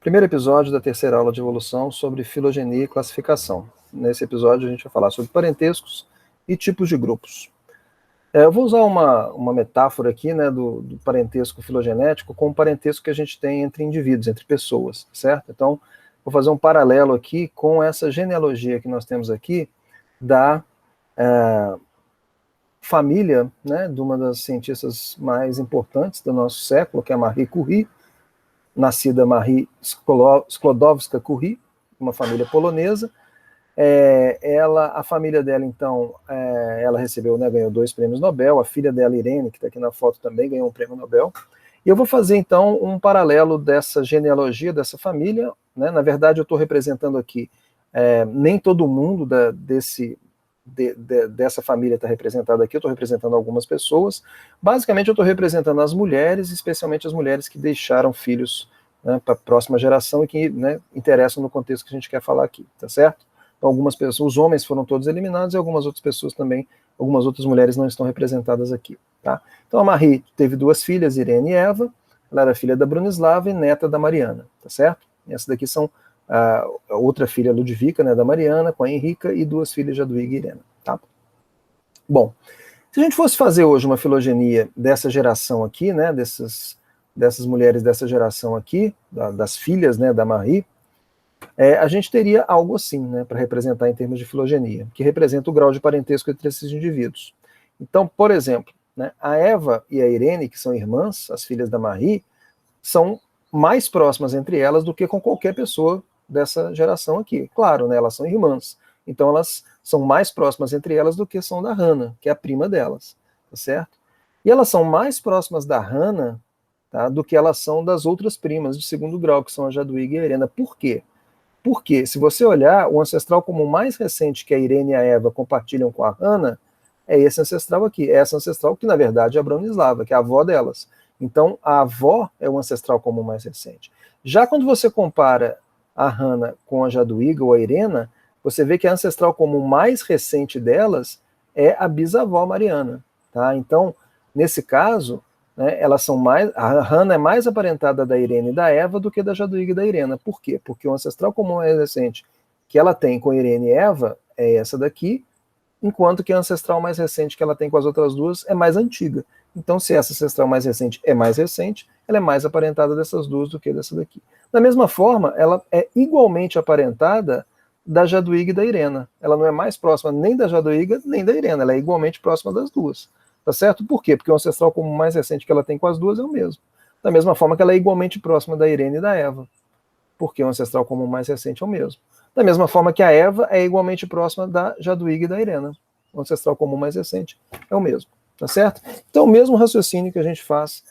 Primeiro episódio da terceira aula de evolução sobre filogenia e classificação. Nesse episódio a gente vai falar sobre parentescos e tipos de grupos. Eu vou usar uma metáfora aqui, né, do parentesco filogenético com o parentesco que a gente tem entre indivíduos, entre pessoas, certo? Então, vou fazer um paralelo aqui com essa genealogia que nós temos aqui da família, né, de uma das cientistas mais importantes do nosso século, que é a Marie Curie, nascida Marie Sklodowska-Curie, uma família polonesa. A família dela, então, ela recebeu, né, ganhou 2 prêmios Nobel, a filha dela, Irene, que está aqui na foto, também ganhou um prêmio Nobel. E eu vou fazer, então, um paralelo dessa genealogia, dessa família, né? Na verdade, eu estou representando aqui, nem todo mundo dessa família está representado aqui, eu estou representando algumas pessoas. Basicamente, eu estou representando as mulheres, especialmente as mulheres que deixaram filhos, né, para a próxima geração e que, né, interessam no contexto que a gente quer falar aqui, tá certo? Então, algumas pessoas, os homens foram todos eliminados e algumas outras pessoas também, algumas outras mulheres não estão representadas aqui, tá? Então, a Marie teve 2 filhas, Irene e Eva, ela era filha da Brunislava e neta da Mariana, tá certo? E essas daqui são a outra filha, Ludwika, né, da Mariana, com a Henrica, e 2 filhas, Jadwiga e Irena, tá? Bom, se a gente fosse fazer hoje uma filogenia dessa geração aqui, né, dessas mulheres dessa geração aqui, das filhas, né, da Marie, a gente teria algo assim, né, para representar em termos de filogenia, que representa o grau de parentesco entre esses indivíduos. Então, por exemplo, né, a Eva e a Irene, que são irmãs, as filhas da Marie, são mais próximas entre elas do que com qualquer pessoa dessa geração aqui. Claro, né, elas são irmãs, então elas são mais próximas entre elas do que são da Hannah, que é a prima delas, tá certo? E elas são mais próximas da Hannah, tá, do que elas são das outras primas de segundo grau, que são a Jadwiga e a Irena. Por quê? Porque, se você olhar, o ancestral comum mais recente que a Irene e a Eva compartilham com a Hannah é esse ancestral aqui. É essa ancestral que, na verdade, é a Bronislava, que é a avó delas. Então, a avó é o ancestral comum mais recente. Já quando você compara a Hannah com a Jadwiga ou a Irena, você vê que a ancestral comum mais recente delas é a bisavó Mariana. Tá? Então, nesse caso, né, elas são mais, a Hannah é mais aparentada da Irene e da Eva do que da Jadwiga e da Irena. Por quê? Porque o ancestral comum mais recente que ela tem com Irene e Eva é essa daqui, enquanto que a ancestral mais recente que ela tem com as outras duas é mais antiga. Então, se essa ancestral mais recente é mais recente, ela é mais aparentada dessas duas do que dessa daqui. Da mesma forma, ela é igualmente aparentada da Jadwiga e da Irena. Ela não é mais próxima nem da Jadwiga nem da Irena, ela é igualmente próxima das duas. Tá certo? Por quê? Porque o ancestral comum mais recente que ela tem com as duas é o mesmo. Da mesma forma que ela é igualmente próxima da Irene e da Eva, porque o ancestral comum mais recente é o mesmo. Da mesma forma que a Eva é igualmente próxima da Jadwiga e da Irena. O ancestral comum mais recente é o mesmo. Tá certo? Então, o mesmo raciocínio que a gente faz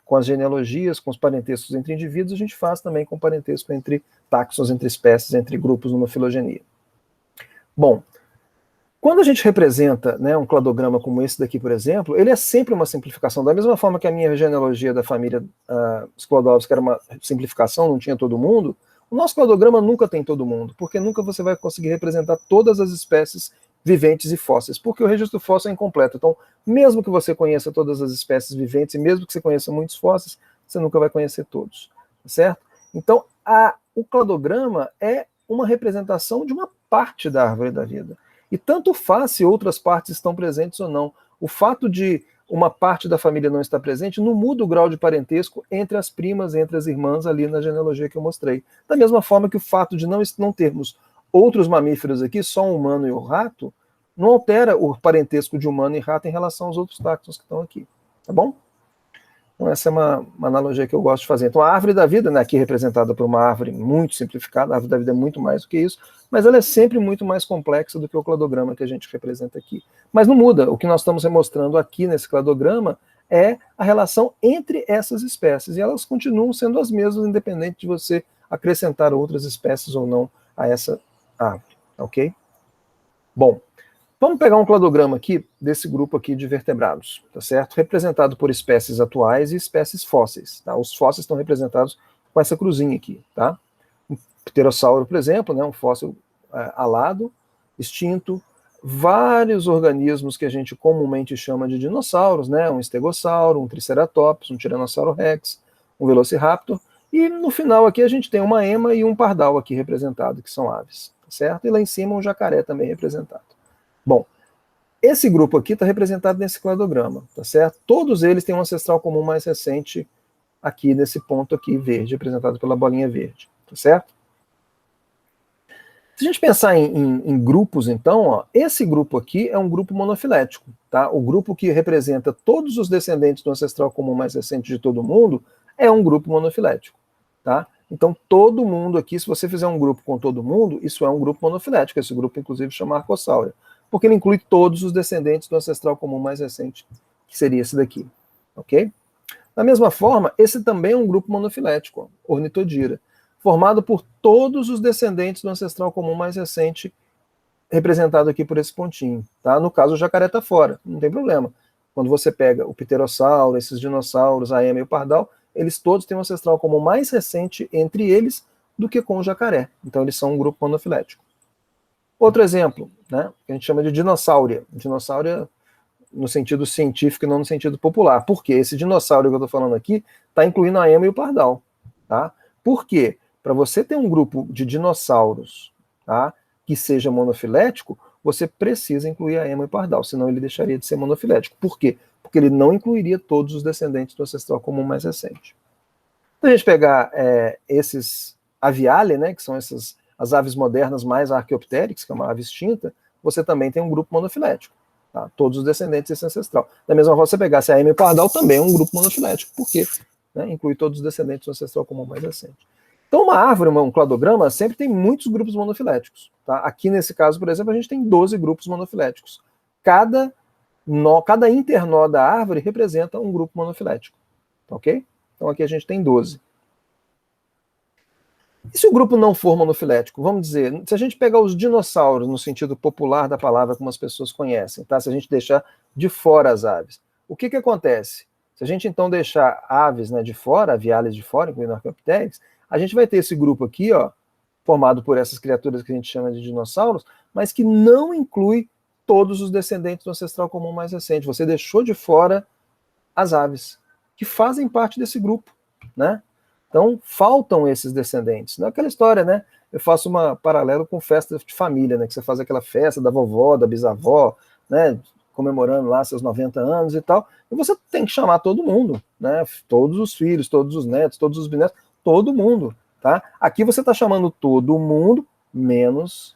com as genealogias, com os parentescos entre indivíduos, a gente faz também com parentesco entre táxons, entre espécies, entre grupos numa filogenia. Bom, quando a gente representa, né, um cladograma como esse daqui, por exemplo, ele é sempre uma simplificação. Da mesma forma que a minha genealogia da família Sklodowska era uma simplificação, não tinha todo mundo, o nosso cladograma nunca tem todo mundo, porque nunca você vai conseguir representar todas as espécies viventes e fósseis, porque o registro fóssil é incompleto. Então, mesmo que você conheça todas as espécies viventes, e mesmo que você conheça muitos fósseis, você nunca vai conhecer todos, certo? Então, o cladograma é uma representação de uma parte da árvore da vida. E tanto faz se outras partes estão presentes ou não. O fato de uma parte da família não estar presente não muda o grau de parentesco entre as primas, entre as irmãs ali na genealogia que eu mostrei. Da mesma forma que o fato de não termos outros mamíferos aqui, só o humano e o rato, não altera o parentesco de humano e rato em relação aos outros táxons que estão aqui. Tá bom? Então, essa é uma analogia que eu gosto de fazer. Então, a árvore da vida, né, aqui representada por uma árvore muito simplificada, a árvore da vida é muito mais do que isso, mas ela é sempre muito mais complexa do que o cladograma que a gente representa aqui. Mas não muda. O que nós estamos mostrando aqui nesse cladograma é a relação entre essas espécies, e elas continuam sendo as mesmas, independente de você acrescentar outras espécies ou não a essa árvore. Ok? Bom, vamos pegar um cladograma aqui desse grupo aqui de vertebrados, tá certo? Representado por espécies atuais e espécies fósseis, tá? Os fósseis estão representados com essa cruzinha aqui, tá? Um pterossauro, por exemplo, né? Um fóssil alado, extinto, vários organismos que a gente comumente chama de dinossauros, né? Um estegossauro, um triceratops, um tiranossauro rex, um velociraptor, E no final aqui a gente tem uma ema e um pardal aqui representado, que são aves, tá certo? E lá em cima um jacaré também representado. Bom, esse grupo aqui está representado nesse cladograma, tá certo? Todos eles têm um ancestral comum mais recente aqui nesse ponto aqui verde, representado pela bolinha verde, tá certo? Se a gente pensar em grupos, então, ó, esse grupo aqui é um grupo monofilético, tá? O grupo que representa todos os descendentes do ancestral comum mais recente de todo mundo é um grupo monofilético, tá? Então, todo mundo aqui, se você fizer um grupo com todo mundo, isso é um grupo monofilético. Esse grupo, inclusive, chama Arcosáurea, porque ele inclui todos os descendentes do ancestral comum mais recente, que seria esse daqui, ok? Da mesma forma, esse também é um grupo monofilético, ó, Ornitodira, formado por todos os descendentes do ancestral comum mais recente, representado aqui por esse pontinho. Tá? No caso, o jacaré está fora, não tem problema. Quando você pega o pterossauro, esses dinossauros, a ema e o pardal, eles todos têm um ancestral comum mais recente entre eles do que com o jacaré. Então, eles são um grupo monofilético. Outro exemplo, né, que a gente chama de dinossáurea. Dinossáurea no sentido científico e não no sentido popular. Por quê? Esse dinossauro que eu estou falando aqui está incluindo a ema e o pardal. Tá? Por quê? Para você ter um grupo de dinossauros, tá, que seja monofilético, você precisa incluir a ema e o pardal, senão ele deixaria de ser monofilético. Por quê? Porque ele não incluiria todos os descendentes do ancestral comum mais recente. Se a gente pegar esses aviale, né, que são as aves modernas mais Archaeopteryx, que é uma ave extinta, você também tem um grupo monofilético. Tá? Todos os descendentes desse ancestral. Da mesma forma, se você pegasse a ema e o pardal, também é um grupo monofilético. Por quê? Né, inclui todos os descendentes do ancestral comum mais recente. Então, uma árvore, um cladograma, sempre tem muitos grupos monofiléticos. Tá? Aqui, nesse caso, por exemplo, a gente tem 12 grupos monofiléticos. Cada internó da árvore representa um grupo monofilético. Tá, ok? Então, aqui a gente tem 12. E se o grupo não for monofilético? Vamos dizer, se a gente pegar os dinossauros, no sentido popular da palavra, como as pessoas conhecem, tá? Se a gente deixar de fora as aves, o que acontece? Se a gente, então, deixar aves, né, de fora, aviales de fora, incluindo Archaeopteryx, a gente vai ter esse grupo aqui, ó, formado por essas criaturas que a gente chama de dinossauros, mas que não inclui todos os descendentes do ancestral comum mais recente. Você deixou de fora as aves, que fazem parte desse grupo, né? Então, faltam esses descendentes. Não é aquela história, né? Eu faço uma paralelo com festa de família, né? Que você faz aquela festa da vovó, da bisavó, né? Comemorando lá seus 90 anos e tal. E você tem que chamar todo mundo, né? Todos os filhos, todos os netos, todos os bisnetos, todo mundo, tá? Aqui você está chamando todo mundo, menos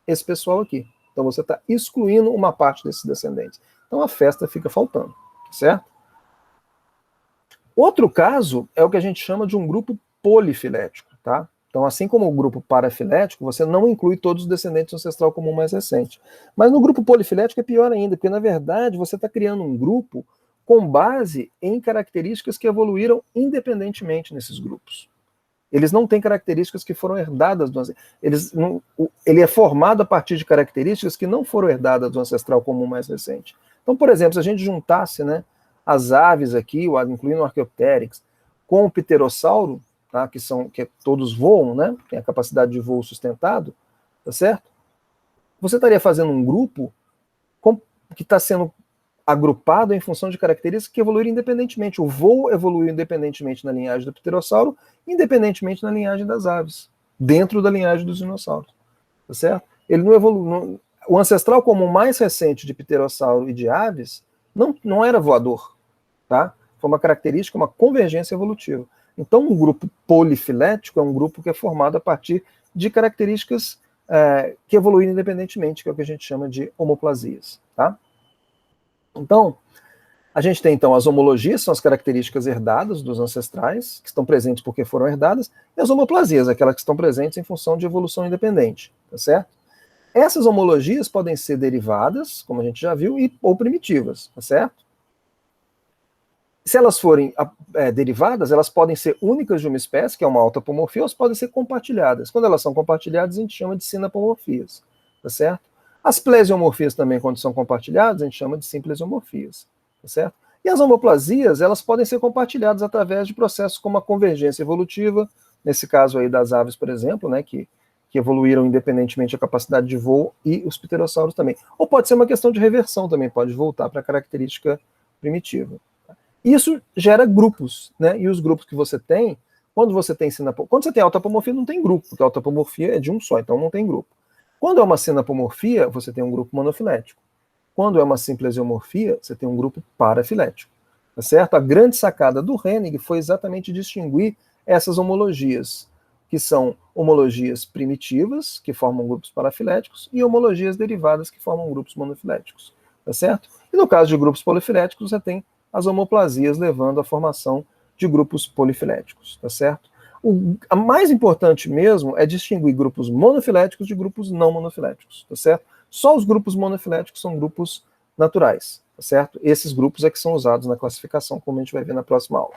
esse pessoal aqui. Então você está excluindo uma parte desses descendentes. Então a festa fica faltando, certo? Outro caso é o que a gente chama de um grupo polifilético, tá? Então, assim como o grupo parafilético, você não inclui todos os descendentes do ancestral comum mais recente. Mas no grupo polifilético é pior ainda, porque na verdade você está criando um grupo com base em características que evoluíram independentemente nesses grupos. Eles não têm características que foram herdadas do ancestral. Ele é formado a partir de características que não foram herdadas do ancestral comum mais recente. Então, por exemplo, se a gente juntasse, né, as aves aqui, incluindo o Archaeopteryx, com o pterossauro, tá, que todos voam, né, tem a capacidade de voo sustentado, tá certo? Você estaria fazendo um grupo que está sendo agrupado em função de características que evoluíram independentemente. O voo evoluiu independentemente na linhagem do pterossauro, independentemente na linhagem das aves, dentro da linhagem dos dinossauros, tá certo? Ele não evoluiu. O ancestral comum mais recente de pterossauro e de aves não era voador, tá? Foi uma característica, uma convergência evolutiva. Então, um grupo polifilético é um grupo que é formado a partir de características que evoluíram independentemente, que é o que a gente chama de homoplasias, tá? Então, a gente tem então as homologias, são as características herdadas dos ancestrais, que estão presentes porque foram herdadas, e as homoplasias, aquelas que estão presentes em função de evolução independente, tá certo? Essas homologias podem ser derivadas, como a gente já viu, ou primitivas, tá certo? Se elas forem derivadas, elas podem ser únicas de uma espécie, que é uma autapomorfia, ou podem ser compartilhadas. Quando elas são compartilhadas, a gente chama de sinapomorfias, tá certo? As plesiomorfias também, quando são compartilhadas, a gente chama de simplesiomorfias, tá certo? E as homoplasias, elas podem ser compartilhadas através de processos como a convergência evolutiva, nesse caso aí das aves, por exemplo, né, que evoluíram independentemente a capacidade de voo, e os pterossauros também. Ou pode ser uma questão de reversão também, pode voltar para a característica primitiva. Isso gera grupos, né? E os grupos que você tem Quando você tem quando você tem autapomorfia, não tem grupo, porque a autapomorfia é de um só, então não tem grupo. Quando é uma sinapomorfia, você tem um grupo monofilético. Quando é uma simplesiomorfia, você tem um grupo parafilético. Tá certo? A grande sacada do Hennig foi exatamente distinguir essas homologias, que são homologias primitivas, que formam grupos parafiléticos, e homologias derivadas, que formam grupos monofiléticos. Tá certo? E no caso de grupos polifiléticos, você tem as homoplasias levando à formação de grupos polifiléticos. Tá certo? A mais importante mesmo é distinguir grupos monofiléticos de grupos não monofiléticos. Tá certo? Só os grupos monofiléticos são grupos naturais. Tá certo? Esses grupos é que são usados na classificação, como a gente vai ver na próxima aula.